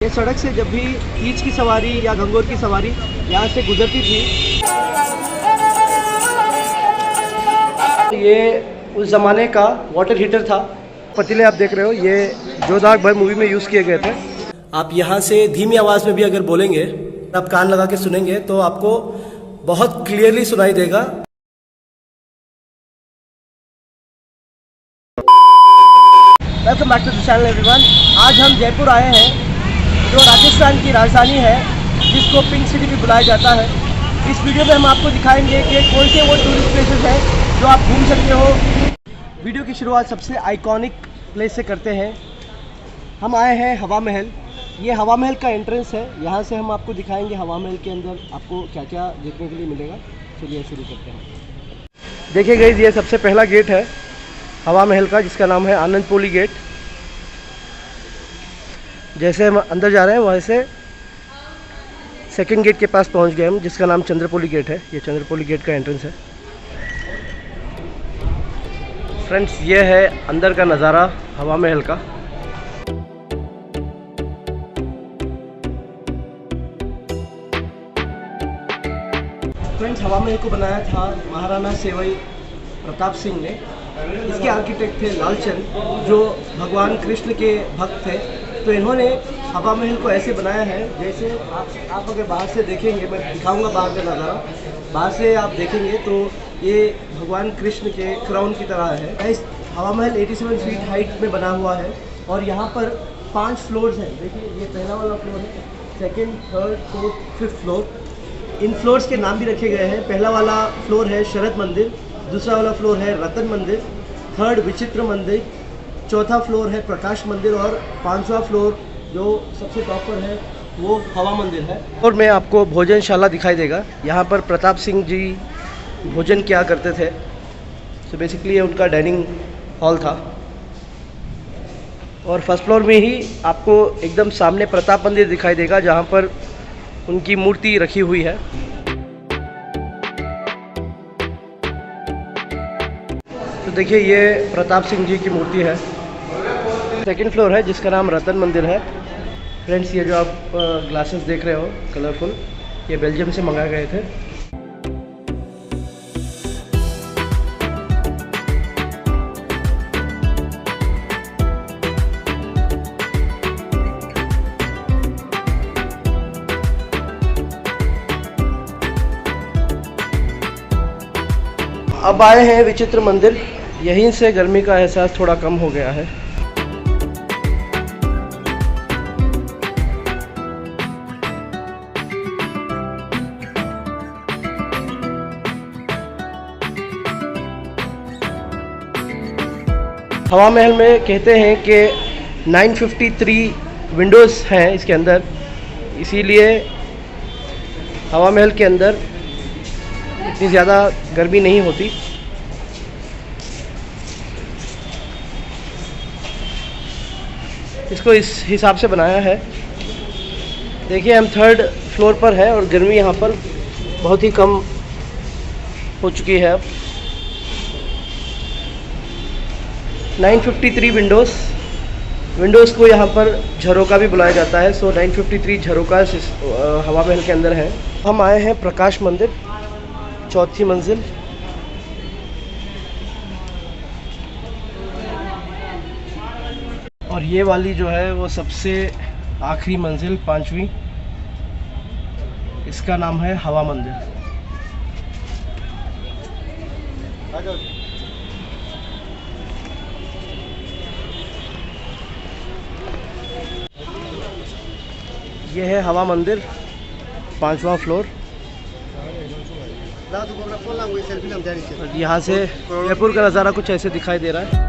ये सड़क से जब भी कीच की सवारी या गंगोर की सवारी यहाँ से गुजरती थी, ये उस ज़माने का वाटर हीटर था। पतीले आप देख रहे हो, ये जोधा अकबर मूवी में यूज़ किए गए थे। आप यहाँ से धीमी आवाज़ में भी अगर बोलेंगे, आप कान लगा के सुनेंगे तो आपको बहुत क्लियरली सुनाई देगा। Welcome back to the channel everyone. आज हम जयपुर आए हैं, जो राजस्थान की राजधानी है, जिसको पिंक सिटी भी बुलाया जाता है। इस वीडियो में हम आपको दिखाएंगे कि कौन से वो टूरिस्ट प्लेसेस हैं जो आप घूम सकते हो। वीडियो की शुरुआत सबसे आइकॉनिक प्लेस से करते हैं। हम आए हैं हवा महल। ये हवा महल का एंट्रेंस है। यहाँ से हम आपको दिखाएंगे हवा महल के अंदर आपको क्या क्या देखने के लिए मिलेगा। चलिए शुरू करते हैं। देखिए गाइस, ये सबसे पहला गेट है हवा महल का, जिसका नाम है आनंदपोली गेट। जैसे हम अंदर जा रहे हैं वैसे सेकंड गेट के पास पहुंच गए हम, जिसका नाम चंद्रपोली गेट है। ये चंद्रपोली गेट का एंट्रेंस है। फ्रेंड्स, ये है अंदर का नज़ारा हवा महल का। फ्रेंड्स, हवा महल को बनाया था महाराणा सेवई प्रताप सिंह ने। इसके आर्किटेक्ट थे लालचंद, जो भगवान कृष्ण के भक्त थे। तो इन्होंने हवा महल को ऐसे बनाया है, जैसे आप अगर बाहर से देखेंगे, मैं दिखाऊंगा बाहर का नज़ारा। बाहर से आप देखेंगे तो ये भगवान कृष्ण के क्राउन की तरह है। इस हवा महल 87 फीट हाइट में बना हुआ है और यहाँ पर 5 फ्लोर्स हैं। देखिए, ये पहला वाला फ्लोर है, second, third, fourth, fifth floor. इन फ्लोर्स के नाम भी रखे गए हैं। पहला वाला फ्लोर है शरद मंदिर, दूसरा वाला फ्लोर है रतन मंदिर, थर्ड विचित्र मंदिर, चौथा फ्लोर है प्रकाश मंदिर और 5वां फ्लोर जो सबसे टॉप पर है वो हवा मंदिर है। और मैं आपको भोजनशाला दिखाई देगा। यहाँ पर प्रताप सिंह जी भोजन किया करते थे। तो बेसिकली ये उनका डाइनिंग हॉल था। और फर्स्ट फ्लोर में ही आपको एकदम सामने प्रताप मंदिर दिखाई देगा, जहाँ पर उनकी मूर्ति रखी हुई है। तो देखिए, ये प्रताप सिंह जी की मूर्ति है। सेकंड फ्लोर है जिसका नाम रतन मंदिर है। फ्रेंड्स, ये जो आप ग्लासेस देख रहे हो कलरफुल, ये बेल्जियम से मंगाए गए थे। अब आए हैं विचित्र मंदिर। यहीं से गर्मी का एहसास थोड़ा कम हो गया है। हवा महल में कहते हैं कि 953 विंडोज़ हैं इसके अंदर, इसीलिए हवा महल के अंदर इतनी ज़्यादा गर्मी नहीं होती। इसको इस हिसाब से बनाया है। देखिए, हम थर्ड फ्लोर पर है और गर्मी यहाँ पर बहुत ही कम हो चुकी है अब। 953 विंडोज़ को यहाँ पर झरोका भी बुलाया जाता है। सो 953 झरोका हवा महल के अंदर है। हम आए हैं प्रकाश मंदिर, चौथी मंजिल। और ये वाली जो है वो सबसे आखिरी मंजिल, 5वीं, इसका नाम है हवा मंदिर। ये है हवा मंदिर, 5वां फ्लोर। यहाँ से जयपुर का नज़ारा कुछ ऐसे दिखाई दे रहा है।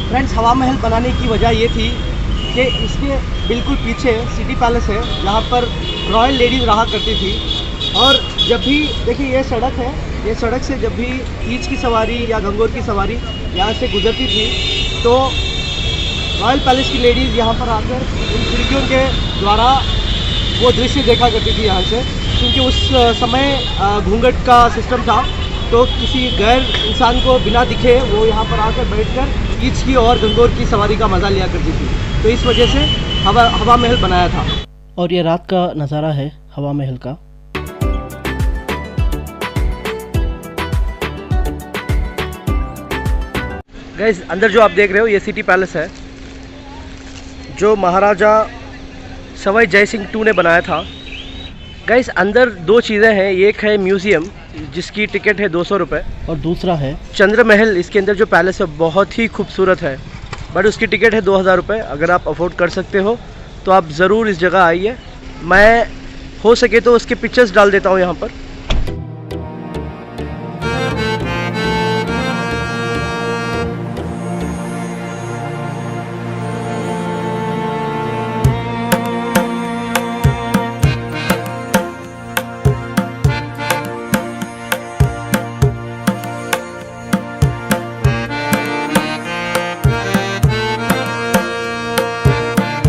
फ्रेंड्स, हवा महल बनाने की वजह ये थी कि इसके बिल्कुल पीछे सिटी पैलेस है, जहाँ पर रॉयल लेडीज़ रहा करती थी। और जब भी देखिए ये सड़क है, ये सड़क से जब भी ईच की सवारी या गंगोर की सवारी यहाँ से गुजरती थी तो रॉयल पैलेस की लेडीज़ यहाँ पर आकर इन खिड़कियों के द्वारा वो दृश्य देखा करती थी यहाँ से, क्योंकि उस समय घूंघट का सिस्टम था, तो किसी गैर इंसान को बिना दिखे वो यहाँ पर आकर बैठकर ईच की और गंगोर की सवारी का मज़ा लिया करती थी। तो इस वजह से हवा महल बनाया था। और ये रात का नज़ारा है हवा महल का। गाइस, अंदर जो आप देख रहे हो ये सिटी पैलेस है जो महाराजा सवाई जय सिंह II ने बनाया था। गाइस, अंदर दो चीज़ें हैं, एक है म्यूज़ियम जिसकी टिकट है 200 रुपये, और दूसरा है चंद्र महल। इसके अंदर जो पैलेस है बहुत ही खूबसूरत है, बट उसकी टिकट है 2000 रुपये। अगर आप अफोर्ड कर सकते हो तो आप ज़रूर इस जगह आइए। मैं हो सके तो उसके पिक्चर्स डाल देता हूँ यहाँ पर।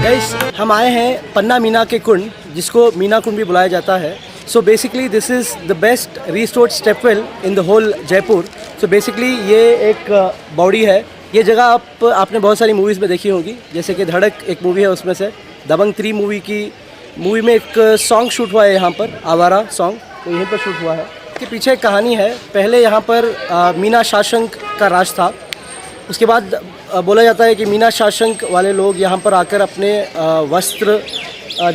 गाइस, हम आए हैं पन्ना मीना के कुंड, जिसको मीना कुंड भी बुलाया जाता है। So basically this is the best restored stepwell in the whole Jaipur. So basically ये एक बॉडी है। ये जगह आपने बहुत सारी मूवीज़ में देखी होगी, जैसे कि धड़क एक मूवी है उसमें से, दबंग 3 मूवी में एक सॉन्ग शूट हुआ है यहाँ पर, आवारा सॉन्ग, तो यहीं पर शूट हुआ है। इसके पीछे एक कहानी है। पहले यहाँ पर मीना शासंक का राज था। उसके बाद बोला जाता है कि मीना शासंक वाले लोग यहाँ पर आकर अपने वस्त्र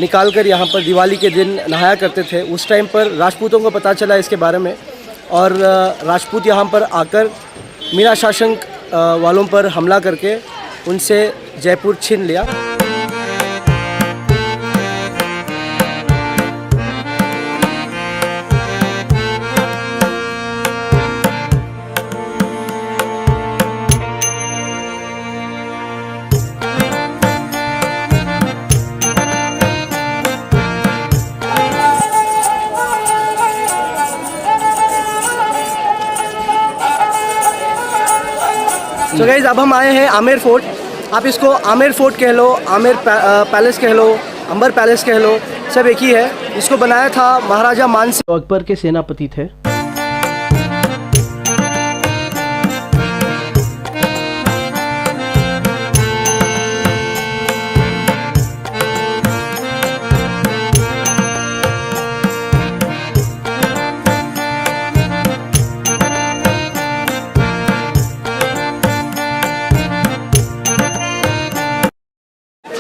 निकाल कर यहाँ पर दिवाली के दिन नहाया करते थे। उस टाइम पर राजपूतों को पता चला इसके बारे में, और राजपूत यहाँ पर आकर मीना शासंक वालों पर हमला करके उनसे जयपुर छीन लिया। तो गाइस, अब हम आए हैं आमेर फोर्ट। आप इसको आमेर फोर्ट कह लो, आमेर पैलेस कह लो, अंबर पैलेस कह लो, सब एक ही है। इसको बनाया था महाराजा मानसिंह, अकबर के सेनापति थे।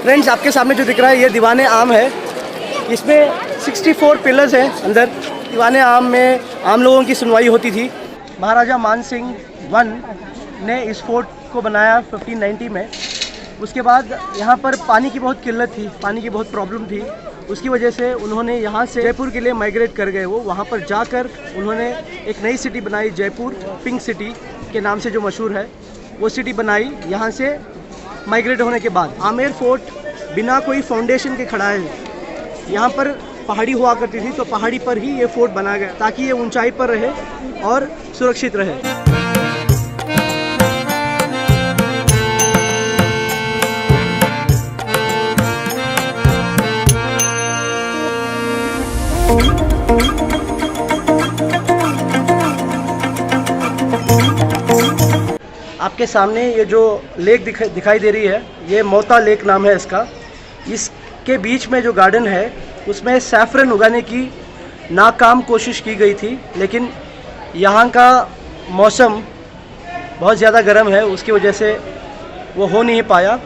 फ्रेंड्स, आपके सामने जो दिख रहा है ये दीवाने आम है। इसमें 64 पिलर्स हैं अंदर। दीवाने आम में आम लोगों की सुनवाई होती थी। महाराजा मानसिंह I ने इस फोर्ट को बनाया 1590 में। उसके बाद यहाँ पर पानी की बहुत किल्लत थी, पानी की बहुत प्रॉब्लम थी। उसकी वजह से उन्होंने यहाँ से जयपुर के लिए माइग्रेट कर गए। वो वहाँ पर जाकर उन्होंने एक नई सिटी बनाई, जयपुर पिंक सिटी के नाम से जो मशहूर है, वो सिटी बनाई। यहाँ से माइग्रेट होने के बाद आमेर फोर्ट बिना कोई फाउंडेशन के खड़ा है। यहाँ पर पहाड़ी हुआ करती थी, तो पहाड़ी पर ही ये फोर्ट बना गया ताकि ये ऊंचाई पर रहे और सुरक्षित रहे। आपके सामने ये जो लेक दिखाई दे रही है, ये मोता लेक नाम है इसका। इसके बीच में जो गार्डन है उसमें सैफरन उगाने की नाकाम कोशिश की गई थी, लेकिन यहाँ का मौसम बहुत ज़्यादा गर्म है, उसकी वजह से वो हो नहीं पाया,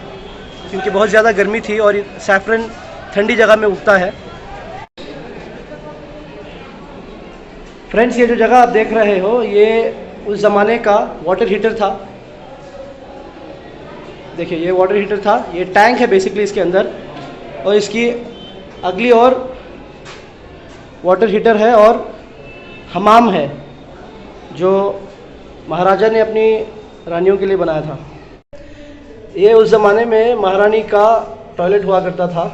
क्योंकि बहुत ज़्यादा गर्मी थी और सैफरन ठंडी जगह में उगता है। फ्रेंड्स, ये जो जगह आप देख रहे हो ये उस ज़माने का वाटर हीटर था। देखिए, ये वाटर हीटर था, ये टैंक है बेसिकली इसके अंदर, और इसकी अगली और वाटर हीटर है और हमाम है जो महाराजा ने अपनी रानियों के लिए बनाया था। ये उस ज़माने में महारानी का टॉयलेट हुआ करता था।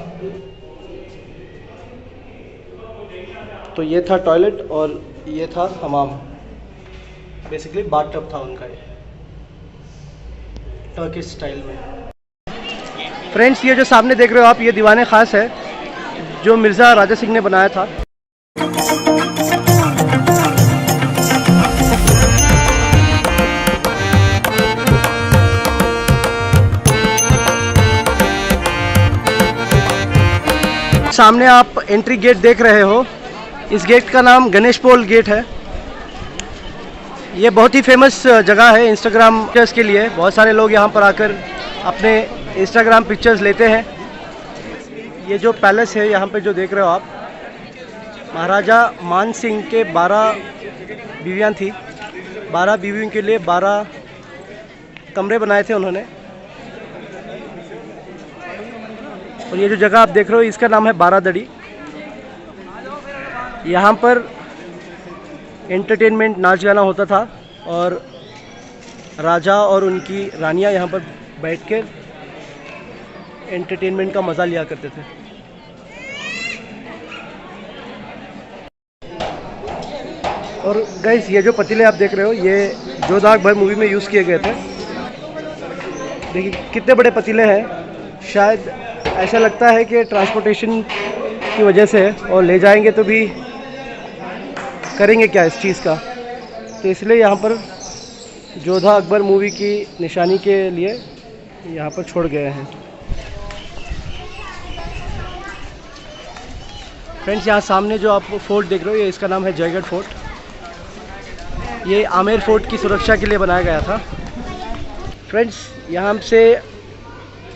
तो ये था टॉयलेट और ये था हमाम, बेसिकली बाथ टब था उनका, ये टर्किश स्टाइल में। फ्रेंड्स, ये जो सामने देख रहे हो आप, ये दीवाने ख़ास है जो मिर्ज़ा राजा सिंह ने बनाया था। सामने आप एंट्री गेट देख रहे हो, इस गेट का नाम गणेश पोल गेट है। ये बहुत ही फेमस जगह है इंस्टाग्राम पिक्चर्स के लिए। बहुत सारे लोग यहाँ पर आकर अपने इंस्टाग्राम पिक्चर्स लेते हैं। ये जो पैलेस है यहाँ पे जो देख रहे हो आप, महाराजा मान सिंह के 12 बीवियाँ थी। 12 बीवियों के लिए 12 कमरे बनाए थे उन्होंने। और ये जो जगह आप देख रहे हो इसका नाम है बारादड़ी। यहाँ पर एंटरटेनमेंट, नाच गाना होता था और राजा और उनकी रानियाँ यहाँ पर बैठ के एंटरटेनमेंट का मज़ा लिया करते थे। और गाइस, ये जो पतीले आप देख रहे हो ये जोधा अकबर मूवी में यूज़ किए गए थे। देखिए कितने बड़े पतीले हैं। शायद ऐसा लगता है कि ट्रांसपोर्टेशन की वजह से है, और ले जाएंगे तो भी करेंगे क्या इस चीज़ का, तो इसलिए यहाँ पर जोधा अकबर मूवी की निशानी के लिए यहाँ पर छोड़ गए हैं। फ्रेंड्स, यहाँ सामने जो आप फोर्ट देख रहे हो ये इसका नाम है जयगढ़ फोर्ट। ये आमेर फोर्ट की सुरक्षा के लिए बनाया गया था। फ्रेंड्स, यहाँ से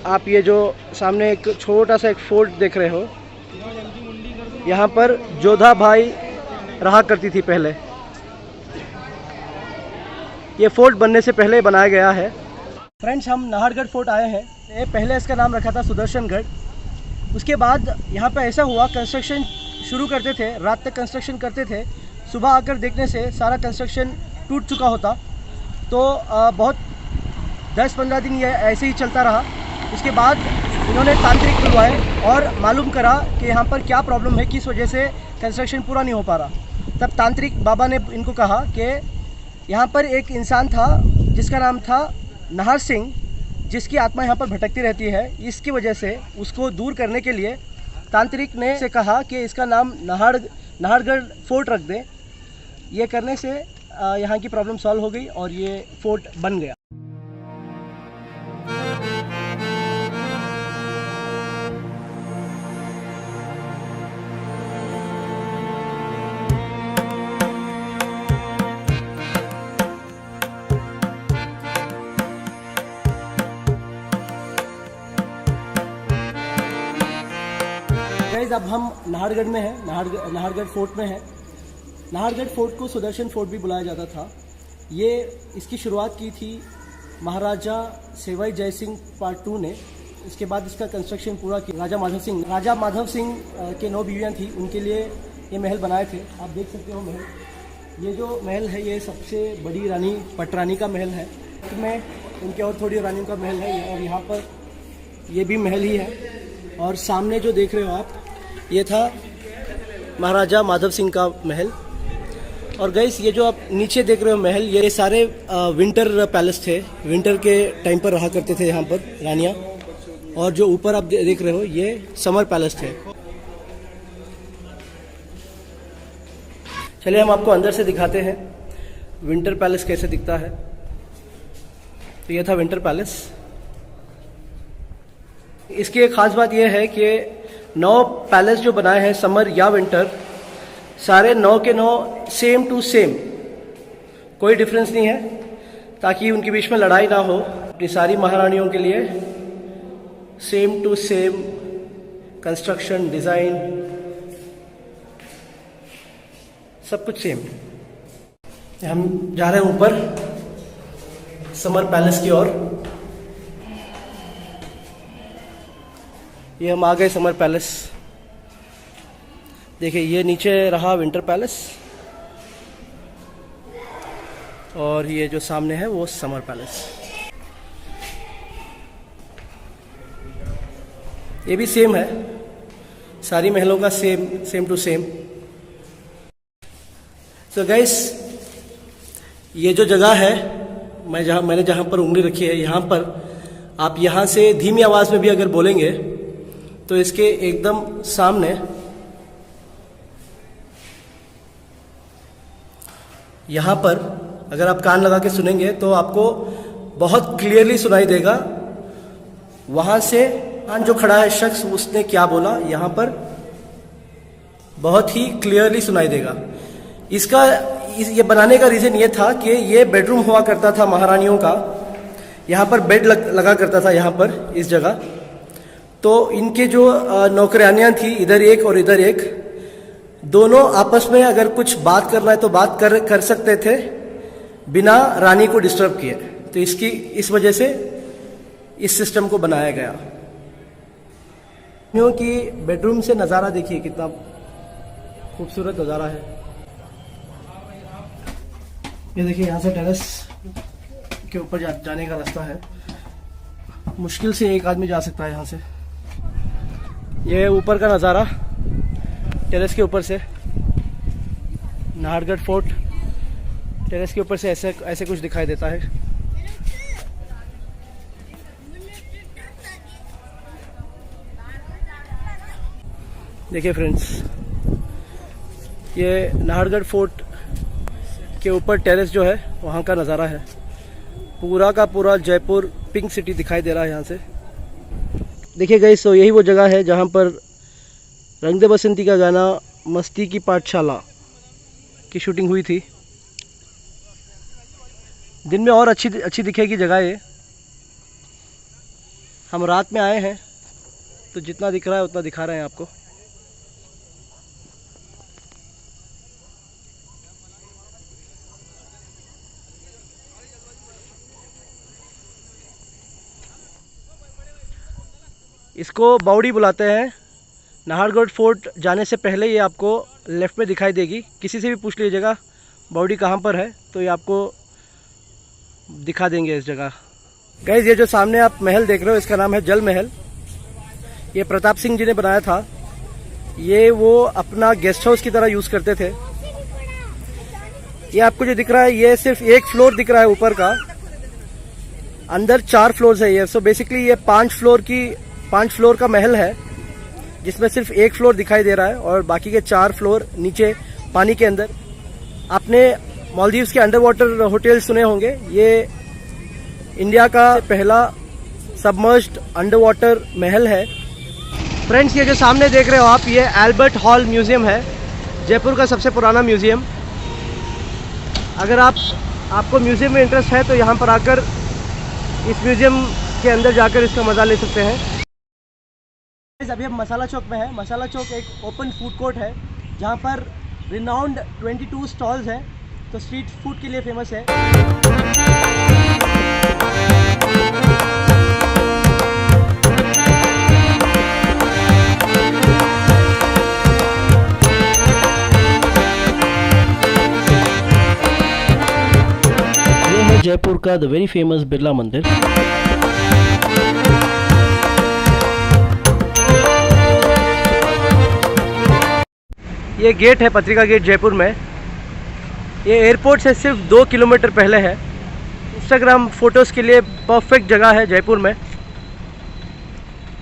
आप ये जो सामने एक छोटा सा एक फोर्ट देख रहे हो, यहाँ पर जोधा भाई रहा करती थी पहले। ये फोर्ट बनने से पहले बनाया गया है। फ्रेंड्स, हम नाहरगढ़ फोर्ट आए हैं। ये पहले इसका नाम रखा था सुदर्शनगढ़। उसके बाद यहाँ पे ऐसा हुआ, कंस्ट्रक्शन शुरू करते थे, रात तक कंस्ट्रक्शन करते थे, सुबह आकर देखने से सारा कंस्ट्रक्शन टूट चुका होता। तो बहुत 10-15 दिन ये ऐसे ही चलता रहा। उसके बाद इन्होंने तांत्रिक बुलवाए और मालूम करा कि यहाँ पर क्या प्रॉब्लम है, किस वजह से कंस्ट्रक्शन पूरा नहीं हो पा रहा। तब तांत्रिक बाबा ने इनको कहा कि यहाँ पर एक इंसान था जिसका नाम था नाहर सिंह, जिसकी आत्मा यहाँ पर भटकती रहती है। इसकी वजह से उसको दूर करने के लिए तांत्रिक ने से कहा कि इसका नाम नाहरगढ़ फोर्ट रख दें। ये करने से यहाँ की प्रॉब्लम सॉल्व हो गई और ये फोर्ट बन गया। अब हम नाहरगढ़ में हैं, नाहरगढ़ फोर्ट में है। नाहरगढ़ फोर्ट को सुदर्शन फोर्ट भी बुलाया जाता था। ये इसकी शुरुआत की थी महाराजा सेवई जय सिंह पार्ट 2 ने। इसके बाद इसका कंस्ट्रक्शन पूरा किया राजा माधव सिंह के 9 बीवियाँ थी, उनके लिए ये महल बनाए थे। आप देख सकते हो महल। ये जो महल है ये सबसे बड़ी रानी पटरानी का महल है। इसमें उनके और थोड़ी रानियों का महल है, और यहाँ पर ये भी महल ही है। और सामने जो देख रहे हो आप, ये था महाराजा माधव सिंह का महल। और गाइस, ये जो आप नीचे देख रहे हो महल, ये सारे विंटर पैलेस थे। विंटर के टाइम पर रहा करते थे यहाँ पर रानियाँ। और जो ऊपर आप देख रहे हो ये समर पैलेस थे। चलिए हम आपको अंदर से दिखाते हैं विंटर पैलेस कैसे दिखता है। तो ये था विंटर पैलेस। इसकी एक खास बात यह है कि 9 पैलेस जो बनाए हैं समर या विंटर, सारे 9 के 9 सेम टू सेम, कोई डिफरेंस नहीं है, ताकि उनके बीच में लड़ाई ना हो। ये सारी महारानियों के लिए same to same construction, design, सब कुछ सेम। हम जा रहे हैं ऊपर समर पैलेस की ओर। ये हम आ गए समर पैलेस। देखिए ये नीचे रहा विंटर पैलेस, और ये जो सामने है वो समर पैलेस। ये भी सेम है, सारी महलों का same to same. So guys, ये जो जगह है मैंने जहाँ पर उंगली रखी है, यहाँ पर आप यहाँ से धीमी आवाज़ में भी अगर बोलेंगे तो इसके एकदम सामने यहाँ पर अगर आप कान लगा के सुनेंगे तो आपको बहुत क्लियरली सुनाई देगा वहाँ से जो खड़ा है शख्स उसने क्या बोला, यहाँ पर बहुत ही क्लियरली सुनाई देगा। ये बनाने का रीज़न ये था कि ये बेडरूम हुआ करता था महारानियों का, यहाँ पर बेड लगा करता था यहाँ पर इस जगह। तो इनके जो नौकरानियाँ थी, इधर एक और इधर एक, दोनों आपस में अगर कुछ बात करना है तो बात कर सकते थे बिना रानी को डिस्टर्ब किए। तो इस वजह से इस सिस्टम को बनाया गया। क्योंकि बेडरूम से नज़ारा देखिए कितना खूबसूरत नज़ारा है। ये देखिए यहाँ से टेरेस के ऊपर जाने का रास्ता है, मुश्किल से एक आदमी जा सकता है यहाँ से। ये ऊपर का नज़ारा टेरेस के ऊपर से, नाहरगढ़ फोर्ट टेरेस के ऊपर से ऐसे कुछ दिखाई देता है। देखिए फ्रेंड्स, ये नाहरगढ़ फोर्ट के ऊपर टेरेस जो है वहाँ का नज़ारा है। पूरा का पूरा जयपुर पिंक सिटी दिखाई दे रहा है यहाँ से। देखिए गाइस, तो यही वो जगह है जहाँ पर रंग दे बसंती का गाना मस्ती की पाठशाला की शूटिंग हुई थी। दिन में और अच्छी दिखेगी जगह ये। हम रात में आए हैं तो जितना दिख रहा है उतना दिखा रहे हैं आपको। इसको बावड़ी बुलाते हैं। नाहरगढ़ फोर्ट जाने से पहले ये आपको लेफ़्ट में दिखाई देगी। किसी से भी पूछ लीजिएगा बावड़ी कहाँ पर है तो ये आपको दिखा देंगे इस जगह। गाइस, ये जो सामने आप महल देख रहे हो इसका नाम है जल महल। ये प्रताप सिंह जी ने बनाया था। ये वो अपना गेस्ट हाउस की तरह यूज़ करते थे। ये आपको जो दिख रहा है ये सिर्फ एक फ्लोर दिख रहा है ऊपर का, अंदर 4 फ्लोर्स है ये। सो बेसिकली ये 5 फ्लोर का महल है जिसमें सिर्फ एक फ्लोर दिखाई दे रहा है और बाकी के 4 फ्लोर नीचे पानी के अंदर। आपने मालदीव्स के अंडर वाटर होटल सुने होंगे। ये इंडिया का पहला सबमर्ज्ड अंडर वाटर महल है। फ्रेंड्स, ये जो सामने देख रहे हो आप, ये एल्बर्ट हॉल म्यूजियम है, जयपुर का सबसे पुराना म्यूजियम। अगर आपको म्यूजियम में इंटरेस्ट है तो यहाँ पर आकर इस म्यूजियम के अंदर जाकर इसका मज़ा ले सकते हैं। अभी हम मसाला चौक में है। मसाला चौक एक ओपन फूड कोर्ट है जहाँ पर रिनाउंड 22 स्टॉल्स हैं, तो स्ट्रीट फूड के लिए फेमस है। ये है जयपुर का द वेरी फेमस बिरला मंदिर। ये गेट है पत्रिका गेट जयपुर में। ये एयरपोर्ट से सिर्फ 2 किलोमीटर पहले है। इंस्टाग्राम फ़ोटोज़ के लिए परफेक्ट जगह है जयपुर में।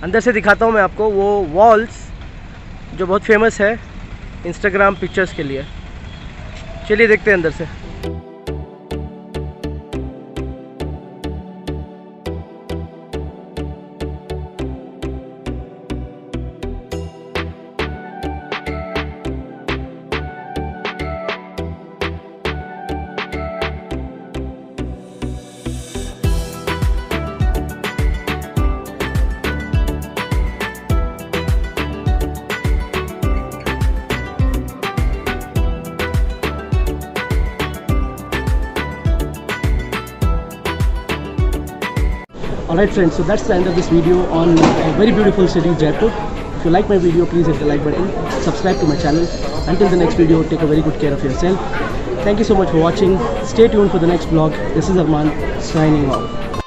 अंदर से दिखाता हूँ मैं आपको वो वॉल्स जो बहुत फेमस है इंस्टाग्राम पिक्चर्स के लिए। चलिए देखते हैं अंदर से। Alright friends, so that's the end of this video on a very beautiful city, Jaipur. If you like my video, please hit the like button, subscribe to my channel. Until the next video, take a very good care of yourself. Thank you so much for watching. Stay tuned for the next vlog. This is Arman signing off.